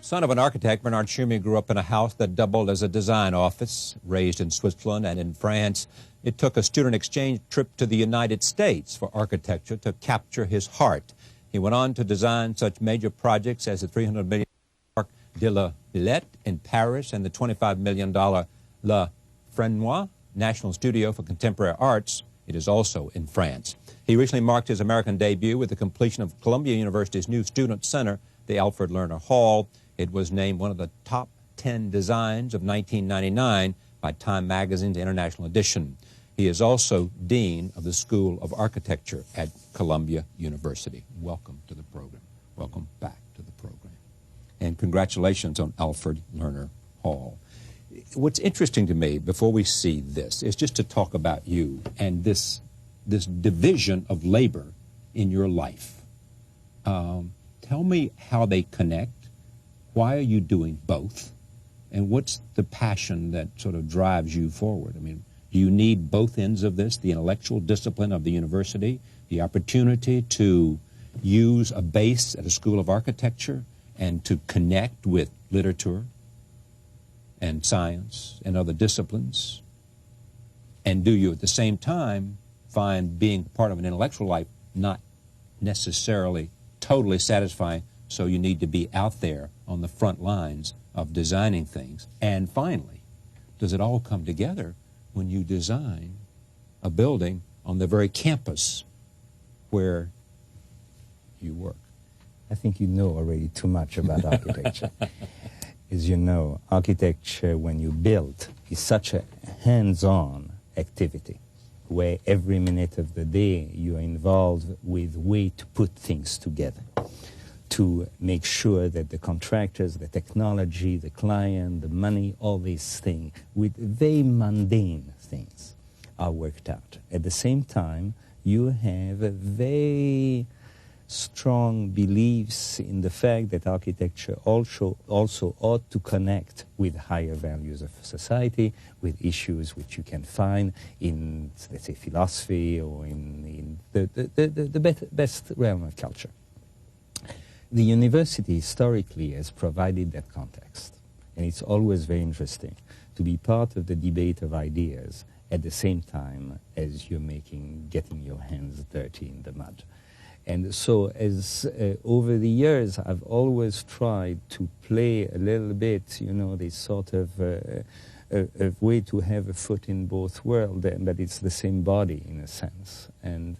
Son of an architect, Bernard Tschumi grew up in a house that doubled as a design office. Raised in Switzerland and in France, it took a student exchange trip to the United States for architecture to capture his heart. He went on to design such major projects as the $300 million Parc de la Villette in Paris and the $25 million La Fresnoy National Studio for Contemporary Arts. It is also in France. He recently marked his American debut with the completion of Columbia University's new student center, the Alfred Lerner Hall. It was named one of the top 10 designs of 1999 by Time Magazine's International Edition. He is also Dean of the School of Architecture at Columbia University. Welcome to the program. Welcome back to the program. And congratulations on Alfred Lerner Hall. What's interesting to me, before we see this, is just to talk about you and this division of labor in your life. Tell me how they connect. Why are you doing both? And what's the passion that sort of drives you forward? I mean, do you need both ends of this, the intellectual discipline of the university, the opportunity to use a base at a school of architecture and to connect with literature and science and other disciplines? And do you at the same time find being part of an intellectual life not necessarily totally satisfying, so you need to be out there on the front lines of designing things? And finally, does it all come together when you design a building on the very campus where you work? I think you know already too much about architecture. As you know, architecture, when you build, is such a hands-on activity where every minute of the day you are involved with way to put things together, to make sure that the contractors, the technology, the client, the money, all these things, with very mundane things, are worked out. At the same time, you have a very strong beliefs in the fact that architecture also ought to connect with higher values of society, with issues which you can find in, let's say, philosophy or in the best realm of culture. The university historically has provided that context, and it's always very interesting to be part of the debate of ideas at the same time as you're getting your hands dirty in the mud. And so as over the years, I've always tried to play a little bit, you know, this sort of a way to have a foot in both worlds, but it's the same body in a sense. And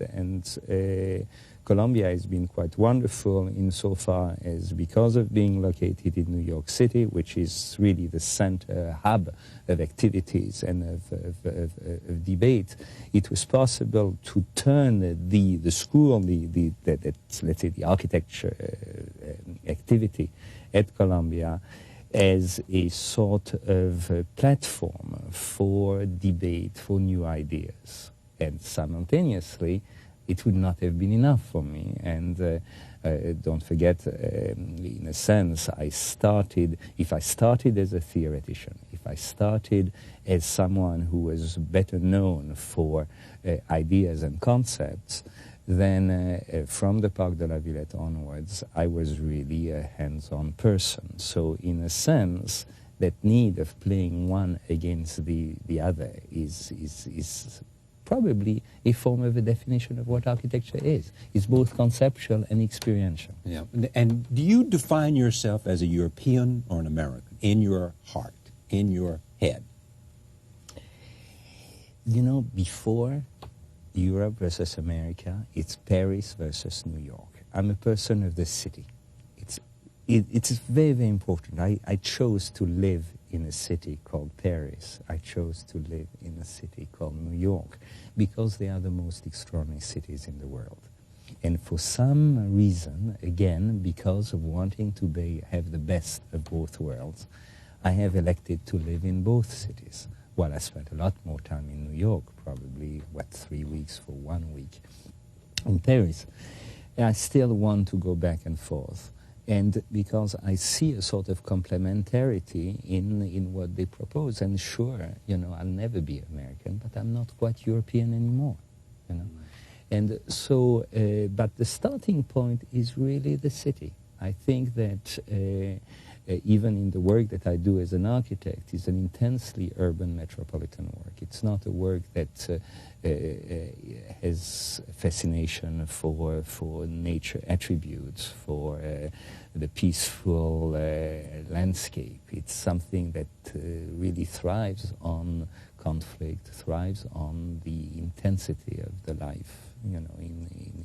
Columbia has been quite wonderful insofar as, because of being located in New York City, which is really the center hub of activities and of debate, it was possible to turn the school, let's say the architecture activity at Columbia as a sort of platform for debate, for new ideas. And simultaneously, it would not have been enough for me. And don't forget, in a sense, if I started as a theoretician, if I started as someone who was better known for ideas and concepts, then from the Parc de la Villette onwards, I was really a hands-on person. So in a sense, that need of playing one against the other is probably a form of a definition of what architecture is. It's both conceptual and experiential. Yeah. And do you define yourself as a European or an American in your heart, in your head? You know, before Europe versus America, it's Paris versus New York. I'm a person of the city. It's very, very important. I chose to live in a city called Paris. I chose to live in a city called New York because they are the most extraordinary cities in the world. And for some reason, again, because of wanting to have the best of both worlds, I have elected to live in both cities. Well, I spent a lot more time in New York, probably, 3 weeks for 1 week in Paris. And I still want to go back and forth. And because I see a sort of complementarity in what they propose. And sure, you know, I'll never be American, but I'm not quite European anymore, you know. And so, but the starting point is really the city. I think that even in the work that I do as an architect, is an intensely urban metropolitan work. It's not a work that has fascination for nature attributes, for the peaceful landscape. It's something that really thrives on conflict, thrives on the intensity of the life, you know,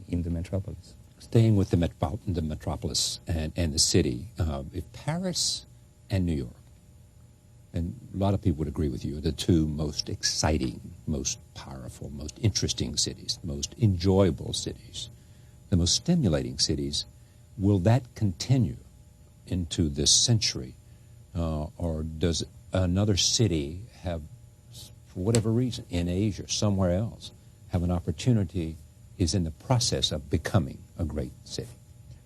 in the metropolis. Staying with the metropolis and the city, if Paris and New York, and a lot of people would agree with you, are the two most exciting, most powerful, most interesting cities, the most enjoyable cities, the most stimulating cities, will that continue into this century? Or does another city have, for whatever reason, in Asia, somewhere else, have an opportunity, is in the process of becoming a great city?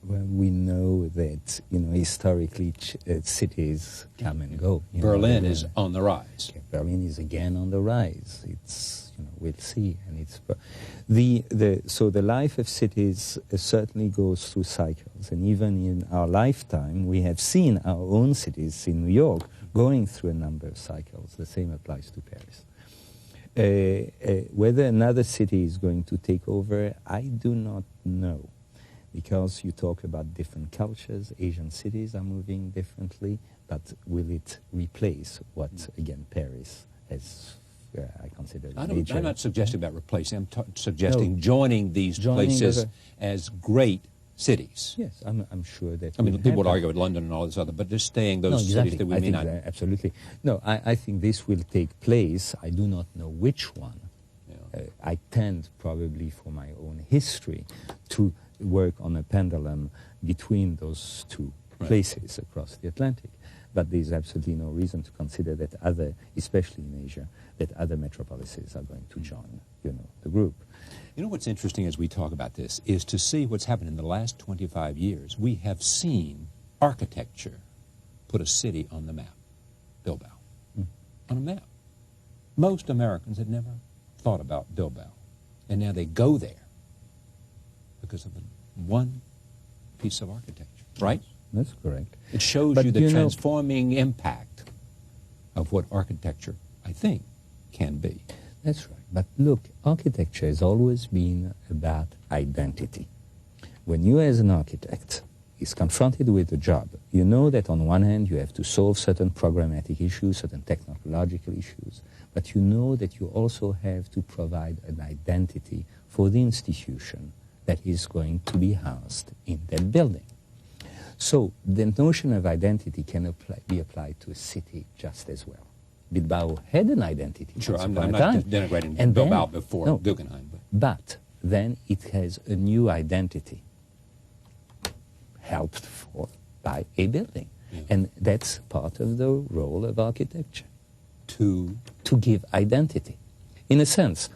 Well, we know that, you know, historically cities come and go. Berlin is on the rise. Okay, Berlin is again on the rise. It's, you know, we'll see. And it's so the life of cities certainly goes through cycles. And even in our lifetime, we have seen our own cities in New York going through a number of cycles. The same applies to Paris. Whether another city is going to take over, I do not know. Because you talk about different cultures, Asian cities are moving differently, but will it replace what, again, Paris has, I consider major? I'm not suggesting about replacing, I'm suggesting joining these places as great cities. Yes, I'm sure that. I mean, people would argue with London and all this other, but just staying those cities that we may not. Absolutely. No, I think this will take place. I do not know which one. Yeah. I tend, probably for my own history, to work on a pendulum between those two places across the Atlantic. But there's absolutely no reason to consider that other, especially in Asia, that other metropolises are going to join, you know, the group. You know what's interesting as we talk about this is to see what's happened in the last 25 years. We have seen architecture put a city on the map, Bilbao, on a map. Most Americans had never thought about Bilbao, and now they go there because of one piece of architecture, right? That's correct. It shows you the transforming impact of what architecture, I think, can be. That's right. But look, architecture has always been about identity. When you as an architect is confronted with a job, you know that on one hand you have to solve certain programmatic issues, certain technological issues, but you know that you also have to provide an identity for the institution that is going to be housed in that building. So the notion of identity can be applied to a city just as well. Bilbao had an identity. Sure, I'm not denigrating Bilbao before Guggenheim. But then it has a new identity, helped by a building. Yeah. And that's part of the role of architecture, to give identity. In a sense,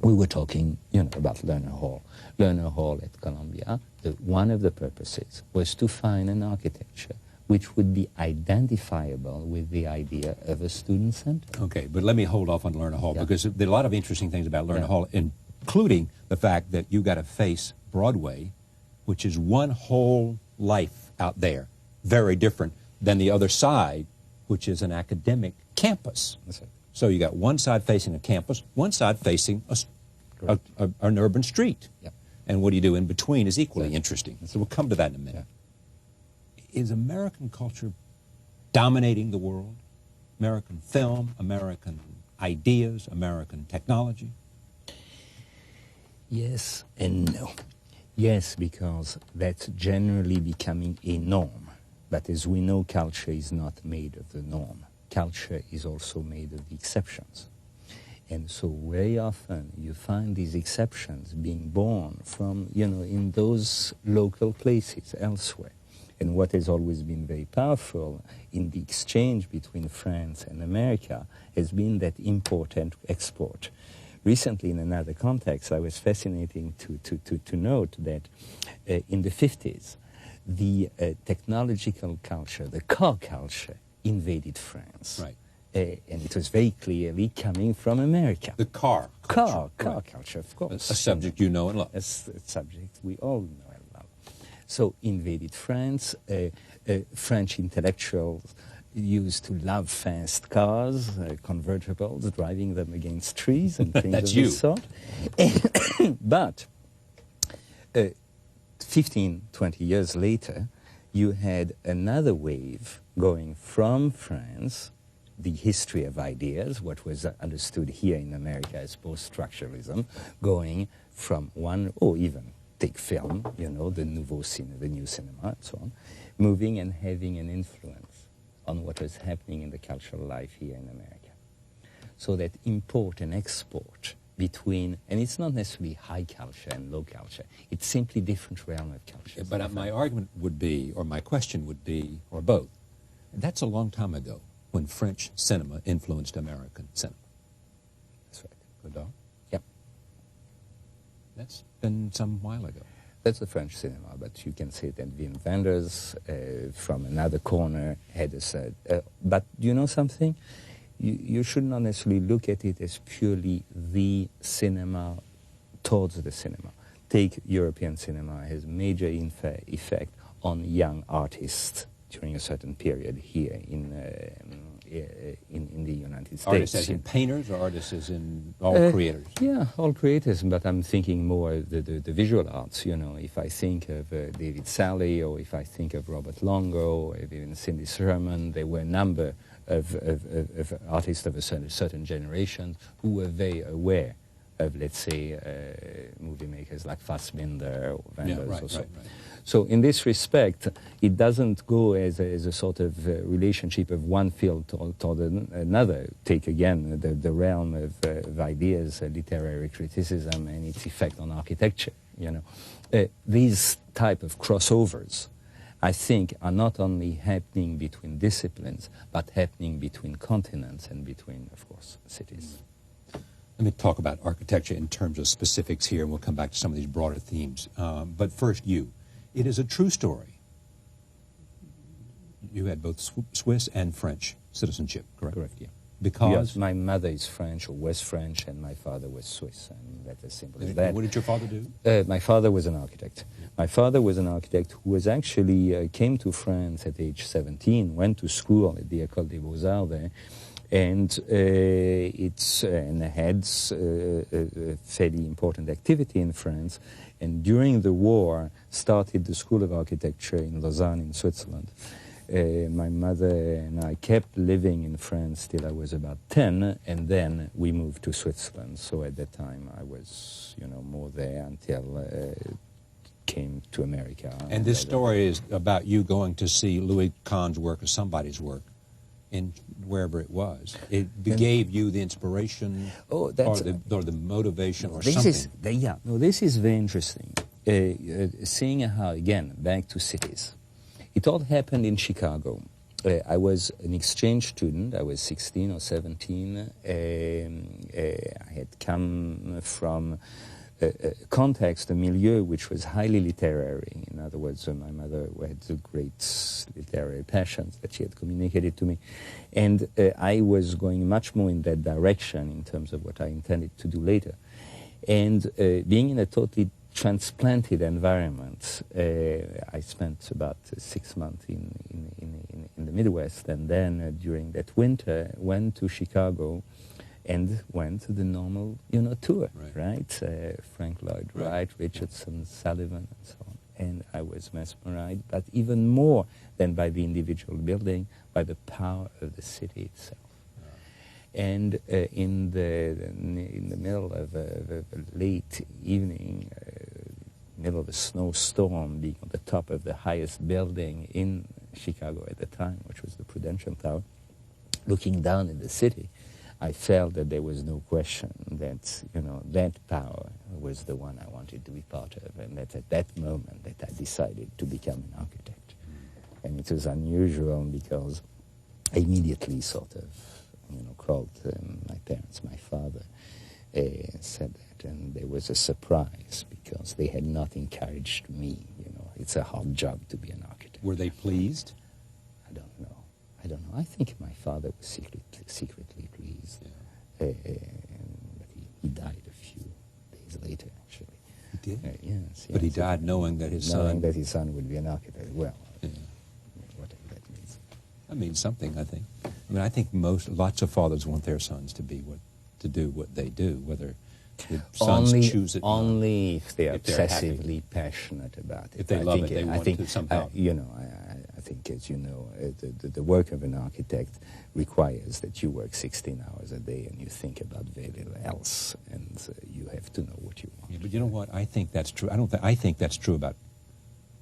we were talking, you know, about Lerner Hall. Lerner Hall at Columbia, one of the purposes was to find an architecture which would be identifiable with the idea of a student center. Okay, but let me hold off on Lerner Hall, because there are a lot of interesting things about Lerner Hall, including the fact that you got to face Broadway, which is one whole life out there, very different than the other side, which is an academic campus. That's right. So you got one side facing a campus, one side facing an urban street. Yep. And what do you do in between is equally interesting. So we'll come to that in a minute. Yeah. Is American culture dominating the world? American film, American ideas, American technology? Yes and no. Yes, because that's generally becoming a norm. But as we know, culture is not made of the norm. Culture is also made of the exceptions. And so very often you find these exceptions being born from, you know, in those local places elsewhere. And what has always been very powerful in the exchange between France and America has been that import and export. Recently, in another context, I was fascinating to note that in the 50s, the technological culture, the car culture, invaded France. Right. And it was very clearly coming from America. The car culture, of course. A subject you know and love. A subject we all know and love. So invaded France. French intellectuals used to love fast cars, convertibles, driving them against trees and things That's of you. this sort. But 15, 20 years later, you had another wave going from France, the history of ideas, what was understood here in America as post-structuralism, going from one, or even take film, you know, the nouveau cinema, the new cinema, and so on, moving and having an influence on what was happening in the cultural life here in America. So that import and export between, and it's not necessarily high culture and low culture, it's simply different realm of culture. But my argument would be, or my question would be, or both, that's a long time ago when French cinema influenced American cinema. That's right. Godard? Yep. That's been some while ago. That's the French cinema, but you can say that Wim Wenders from another corner had a said. But do you know something? You should not necessarily look at it as purely the cinema towards the cinema. Take European cinema has major effect on young artists during a certain period here in the United States. Artists as in painters or artists as in all creators? Yeah, all creators, but I'm thinking more of the visual arts, you know. If I think of David Sally, or if I think of Robert Longo, or even Cindy Sherman, there were a number of artists of a certain generation who were very aware of, let's say, movie makers like Fassbinder or Wenders or so. Right. So in this respect, it doesn't go as a sort of relationship of one field toward another. Take again the realm of ideas, literary criticism, and its effect on architecture. You know, these type of crossovers, I think, are not only happening between disciplines, but happening between continents and between, of course, cities. Let me talk about architecture in terms of specifics here, and we'll come back to some of these broader themes. But first, you. It is a true story. You had both Swiss and French citizenship, correct? Correct, yeah. Because? Yes, my mother is French or was French, and my father was Swiss, and that's as simple as that. What did your father do? My father was an architect. My father was an architect who was actually came to France at age 17, went to school at the École des Beaux-Arts there, and had a fairly important activity in France, and during the war started the School of Architecture in Lausanne in Switzerland. My mother and I kept living in France till I was about 10, and then we moved to Switzerland. So at that time I was, you know, more there until came to America. And this story is about you going to see Louis Kahn's work or somebody's work in wherever it was. It gave you the inspiration or the motivation or something. This is very interesting. Seeing how, again, back to cities. It all happened in Chicago. I was an exchange student. I was 16 or 17. I had come from a context, a milieu, which was highly literary. In other words, my mother had a great literary passion that she had communicated to me. And I was going much more in that direction in terms of what I intended to do later. And being in a totally transplanted environment, I spent about 6 months in the Midwest, and then during that winter went to Chicago and went to the normal, you know, tour, right? Frank Lloyd Wright, Richardson, Sullivan, and so on. And I was mesmerized, but even more than by the individual building, by the power of the city itself. And in the middle of a late evening, middle of a snowstorm, being on the top of the highest building in Chicago at the time, which was the Prudential Tower, looking down at the city, I felt that there was no question that, you know, that power was the one I wanted to be part of, and that at that moment that I decided to become an architect. And it was unusual because I immediately sort of, you know, called my parents, my father, said that, and there was a surprise because they had not encouraged me. You know, it's a hard job to be an architect. Were they pleased? I don't know. I think my father was secretly pleased. Yeah. But he died a few days later, actually. did? Yes. But he died knowing that his son... that his son would be an architect. Well, Yeah. whatever that means. That means something, I think. I mean, I think lots of fathers want their sons to do what they do, whether the sons choose it. Only if they are if they're obsessively passionate about it. If they love it, they want to somehow. I think, as you know, the work of an architect requires that you work 16 hours a day and you think about very little else, and you have to know what you want. Yeah, but you know what? I think that's true. I think that's true about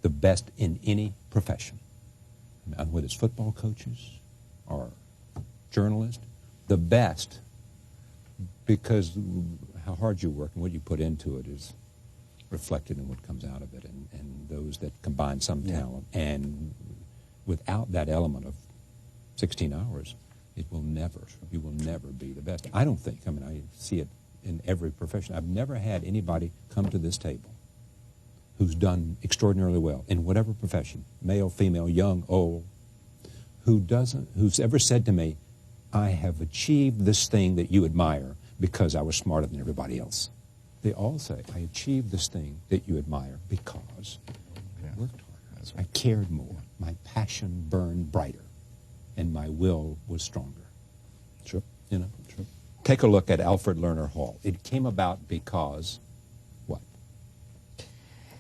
the best in any profession. I mean, whether it's football coaches or journalists, the best, because how hard you work and what you put into it is reflected in what comes out of it, and those that combine some talent. And without that element of 16 hours, you will never be the best. I don't think, I mean, I see it in every profession. I've never had anybody come to this table who's done extraordinarily well in whatever profession, male, female, young, old, who's ever said to me, I have achieved this thing that you admire because I was smarter than everybody else. They all say, I achieved this thing that you admire because I worked harder. I cared more. My passion burned brighter, and my will was stronger. Sure. You know? Sure. Take a look at Alfred Lerner Hall. It came about because what?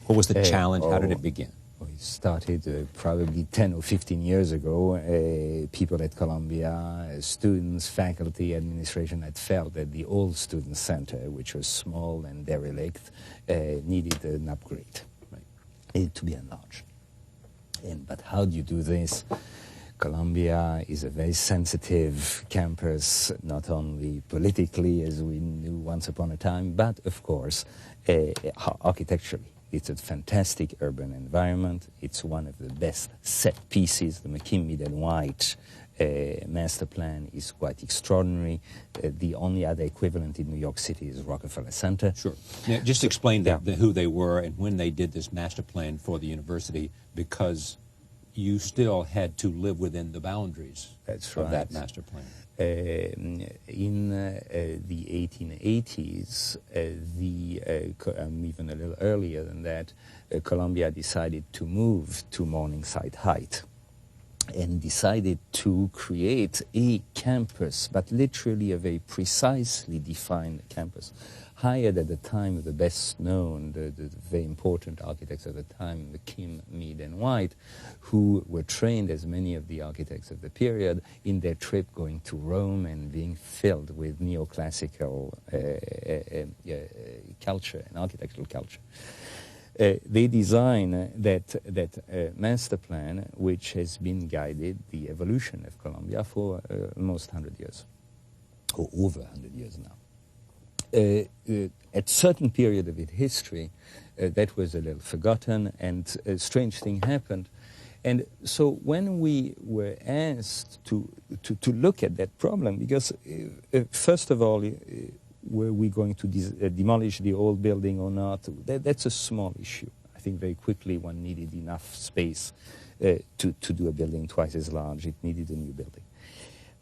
What was the challenge? How did it begin? Well, it started probably 10 or 15 years ago. People at Columbia, students, faculty, administration had felt that the old student center, which was small and derelict, needed an upgrade. Right. It needed to be enlarged. But how do you do this? Columbia is a very sensitive campus, not only politically, as we knew once upon a time, but, of course, architecturally. It's a fantastic urban environment. It's one of the best set pieces. The McKim and White master plan is quite extraordinary. The only other equivalent in New York City is Rockefeller Center. Sure. Now, just explain who they were and when they did this master plan for the university, because you still had to live within the boundaries of that master plan. In the 1880s, even a little earlier than that, Columbia decided to move to Morningside Heights and decided to create a campus, but literally a very precisely defined campus. Hired at the time the best known, the very important architects of the time, McKim, Mead, and White, who were trained as many of the architects of the period in their trip going to Rome and being filled with neoclassical culture and architectural culture. They design that master plan, which has been guided the evolution of Columbia for almost 100 years, or over 100 years now. At certain period of its history, that was a little forgotten, and a strange thing happened. And so when we were asked to look at that problem, because first of all, were we going to demolish the old building or not? That's a small issue. I think very quickly one needed enough space to do a building twice as large. It needed a new building.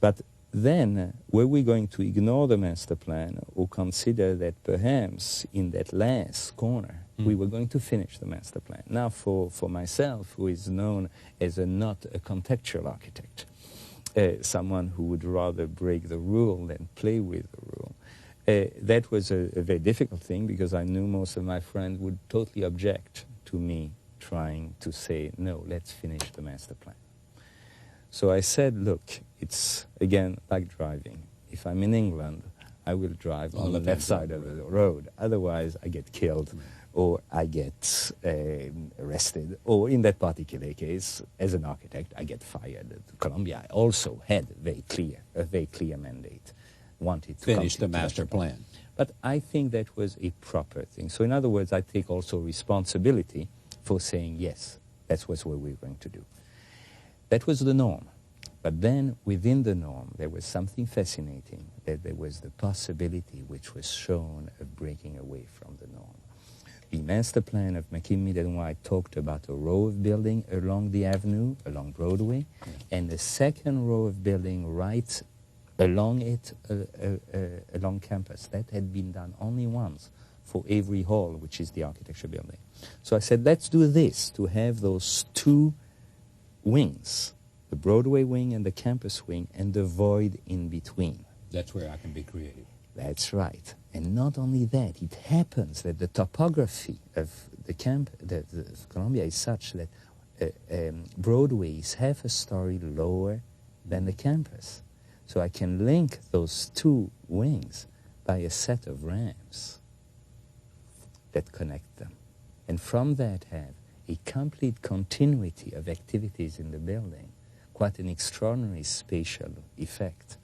But then, were we going to ignore the master plan or consider that perhaps in that last corner we were going to finish the master plan? Now, for myself, who is known as not a contextual architect, someone who would rather break the rule than play with the rule, that was a very difficult thing, because I knew most of my friends would totally object to me trying to say, no, let's finish the master plan. So I said, look, it's, again, like driving. If I'm in England, I will drive on the left side of the road. Otherwise, I get killed, or I get arrested, or in that particular case, as an architect, I get fired. Columbia also had a very clear mandate. Wanted to finish the master plan. But I think that was a proper thing. So in other words, I take also responsibility for saying, yes, that's what we're going to do. That was the norm. But then within the norm, there was something fascinating, that there was the possibility which was shown of breaking away from the norm. The master plan of McKim, Mead, and White talked about a row of building along the avenue, along Broadway, and a second row of building right along it, along campus. That had been done only once for every hall, which is the architecture building. So I said, let's do this, to have those two wings, the Broadway wing and the campus wing, and the void in between. That's where I can be creative. That's right. And not only that, it happens that the topography of the Columbia is such that Broadway is half a story lower than the campus. So I can link those two wings by a set of ramps that connect them. And from that have a complete continuity of activities in the building, quite an extraordinary spatial effect,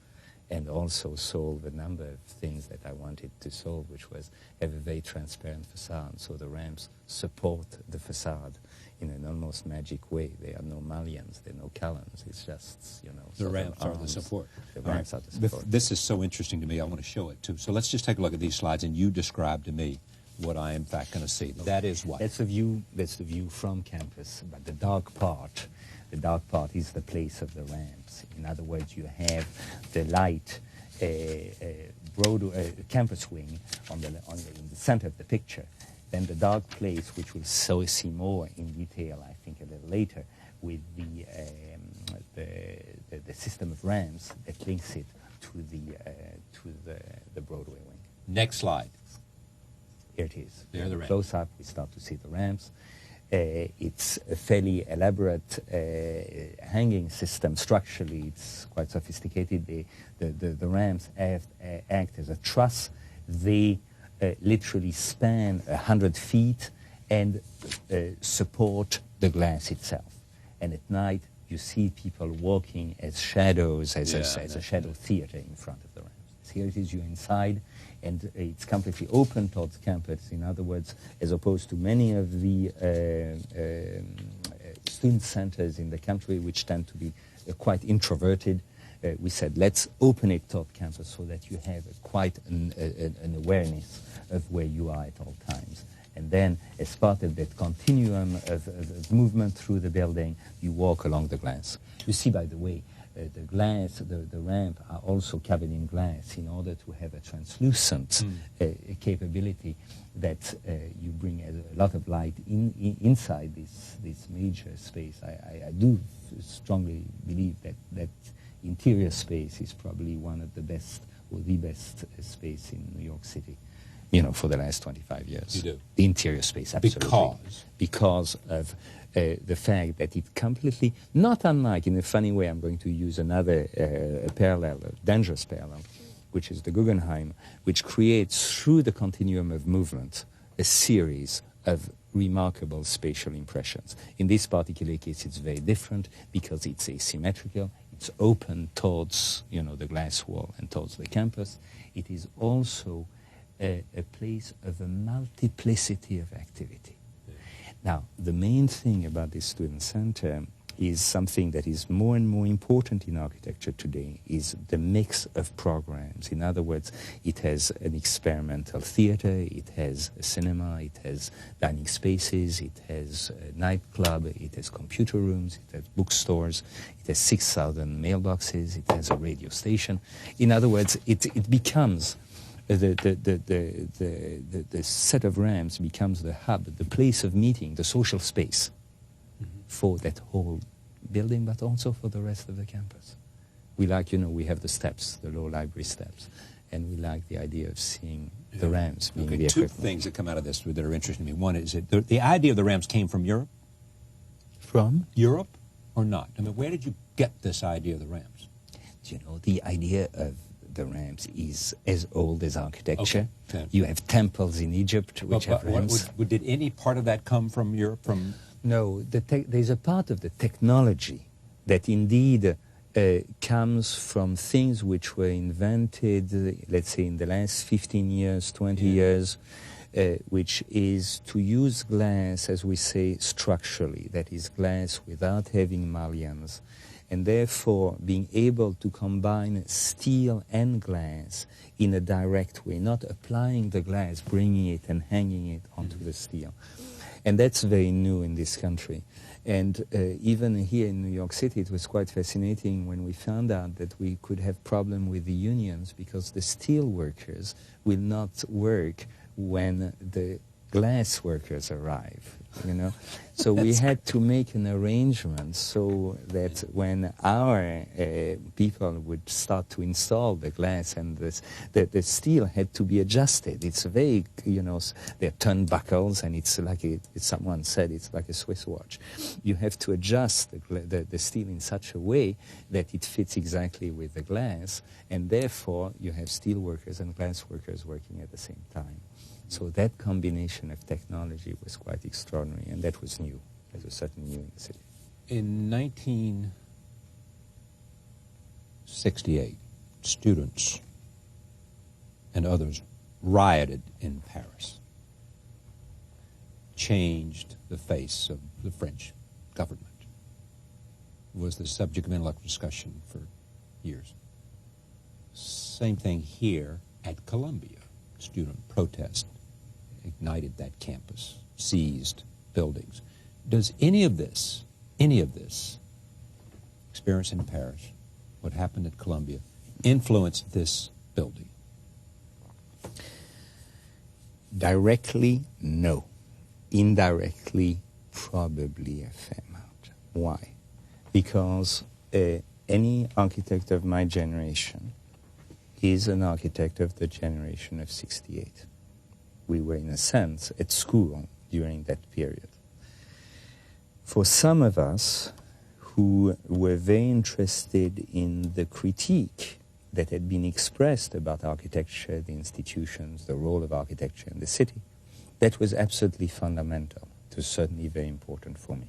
and also solve a number of things that I wanted to solve, which was have a very transparent facade, so the ramps support the facade in an almost magic way. There are no mullions, there are no columns, it's just, the ramps are the support. The ramps are the support. This is so interesting to me, I want to show it too. So let's just take a look at these slides, and you describe to me what I am in fact going to see. That is what? That's the view from campus, but the dark part is the place of the ramps. In other words, you have the light campus wing in the center of the picture. Then the dark place, which we'll see more in detail, I think, a little later, with the system of ramps that links it to the Broadway wing. Next slide. Here it is. There are the ramps. Close up, we start to see the ramps. It's a fairly elaborate hanging system. Structurally, it's quite sophisticated. The ramps act as a truss. They literally span 100 feet and support the glass itself. And at night, you see people walking as shadows, as a shadow theater in front of the ramps. So here it is, you're inside, and it's completely open towards campus. In other words, as opposed to many of the student centers in the country, which tend to be quite introverted, we said, let's open it toward campus so that you have quite an awareness of where you are at all times. And then, as part of that continuum of movement through the building, you walk along the glass. You see, by the way, the glass, the ramp are also covered in glass in order to have a translucent capability that you bring a lot of light inside this major space. I do strongly believe that interior space is probably one of the best, or the best space in New York City, for the last 25 years. You do? The interior space, absolutely. Because of the fact that it completely, not unlike, in a funny way, I'm going to use another parallel, a dangerous parallel, which is the Guggenheim, which creates, through the continuum of movement, a series of remarkable spatial impressions. In this particular case, it's very different because it's asymmetrical. It's open towards, the glass wall and towards the campus. It is also a place of a multiplicity of activity. Now, the main thing about this student center is something that is more and more important in architecture today, is the mix of programs. In other words, it has an experimental theater, it has a cinema, it has dining spaces, it has a nightclub, it has computer rooms, it has bookstores, it has 6,000 mailboxes, it has a radio station. In other words, it becomes the set of ramps becomes the hub, the place of meeting, the social space for that whole building, but also for the rest of the campus. We like, we have the steps, the low library steps, and we like the idea of seeing the ramps being the two equipment. things that come out of this that are interesting to me. One is that the idea of the ramps came from Europe? From? Europe or not? I mean, where did you get this idea of the ramps? The idea of the ramps is as old as architecture. Okay. You have temples in Egypt which have ramps. Did any part of that come from Europe? No, there's a part of the technology that indeed comes from things which were invented, let's say, in the last 15 years, 20 years, which is to use glass, as we say, structurally, that is glass without having mullions, and therefore being able to combine steel and glass in a direct way, not applying the glass, bringing it and hanging it onto the steel. And that's very new in this country. And even here in New York City, it was quite fascinating when we found out that we could have problem with the unions because the steel workers will not work when the glass workers arrive, you know. So we had to make an arrangement so that when our people would start to install the glass, and the steel had to be adjusted. It's very, you know, they're turnbuckles, and it's like someone said, it's like a Swiss watch. You have to adjust the steel in such a way that it fits exactly with the glass, and therefore you have steel workers and glass workers working at the same time. So that combination of technology was quite extraordinary, and that was new. That was certainly new in the city. In 1968, students and others rioted in Paris, changed the face of the French government. It was the subject of intellectual discussion for years. Same thing here at Columbia. Student protest ignited that campus, seized buildings. Does any of this experience in Paris, what happened at Columbia, influence this building? Directly, no. Indirectly, probably a fair amount. Why? Because any architect of my generation is an architect of the generation of '68. We were, in a sense, at school during that period. For some of us who were very interested in the critique that had been expressed about architecture, the institutions, the role of architecture in the city, that was absolutely fundamental. It was certainly very important for me.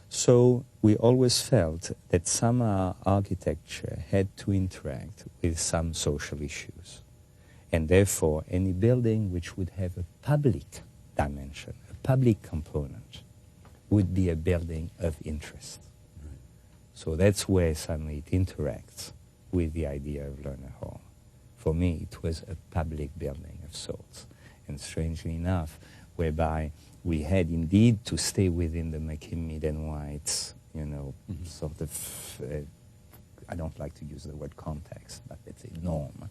So we always felt that somehow architecture had to interact with some social issues. And therefore, any building which would have a public dimension, a public component, would be a building of interest. Right. So that's where suddenly it interacts with the idea of Lerner Hall. For me, it was a public building of sorts. And strangely enough, whereby we had indeed to stay within the McKim and White's, you know, sort of, I don't like to use the word context, but let's say norm.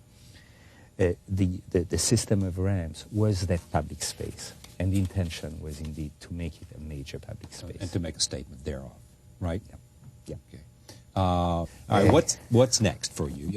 The system of ramps was that public space, and the intention was indeed to make it a major public space. And to make a statement thereof, right? Yeah. Okay. All right, what's next for you?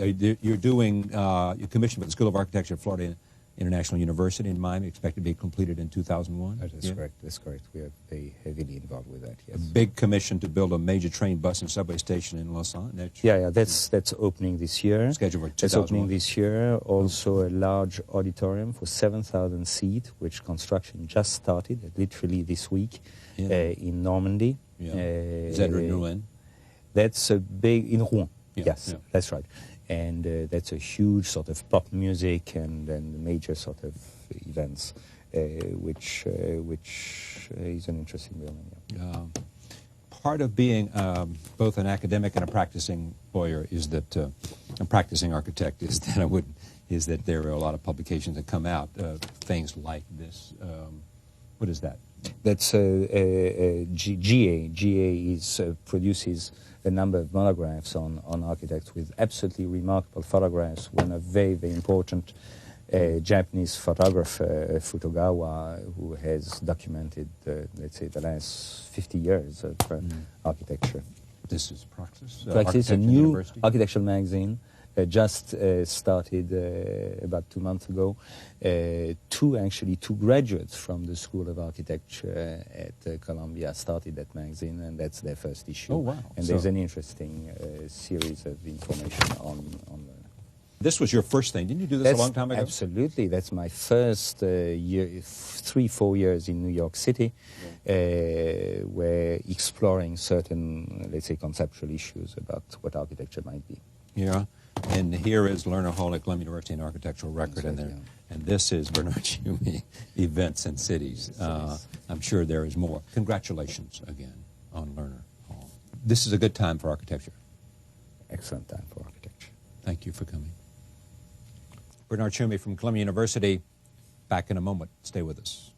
You're doing, you're commissioned by the School of Architecture at Florida International University in Miami, expected to be completed in 2001? That is correct. That's correct. We are very heavily involved with that, yes. A big commission to build a major train, bus, and subway station in Lausanne? Yeah, that's opening this year. Scheduled for 2001. That's opening this year. Also a large auditorium for 7,000 seats, which construction just started, literally this week, in Normandy. Yeah. Is that in Rouen? That's a big, in Rouen, yes, yeah. That's right. And that's a huge sort of pop music and major sort of events, which is an interesting building. Yeah. Part of being both an academic and a practicing lawyer is that a practicing architect is that there are a lot of publications that come out, things like this. What is that? That's GA. GA produces a number of monographs on architects with absolutely remarkable photographs. One a very, very important Japanese photographer, Futogawa, who has documented, let's say, the last 50 years of architecture. This is Praxis? Praxis, a new architectural magazine, just started about 2 months ago. Two graduates from the School of Architecture at Columbia started that magazine, and that's their first issue. Oh, wow. And there's an interesting series of information on This was your first thing. Didn't you do this a long time ago? Absolutely. That's my first 3-4 years in New York City, where exploring certain, let's say, conceptual issues about what architecture might be. Yeah. And here is Lerner Hall at Columbia University, an architectural record in there. And this is Bernard Tschumi, Events and Cities. I'm sure there is more. Congratulations again on Lerner Hall. This is a good time for architecture. Excellent time for architecture. Thank you for coming. Bernard Tschumi from Columbia University. Back in a moment. Stay with us.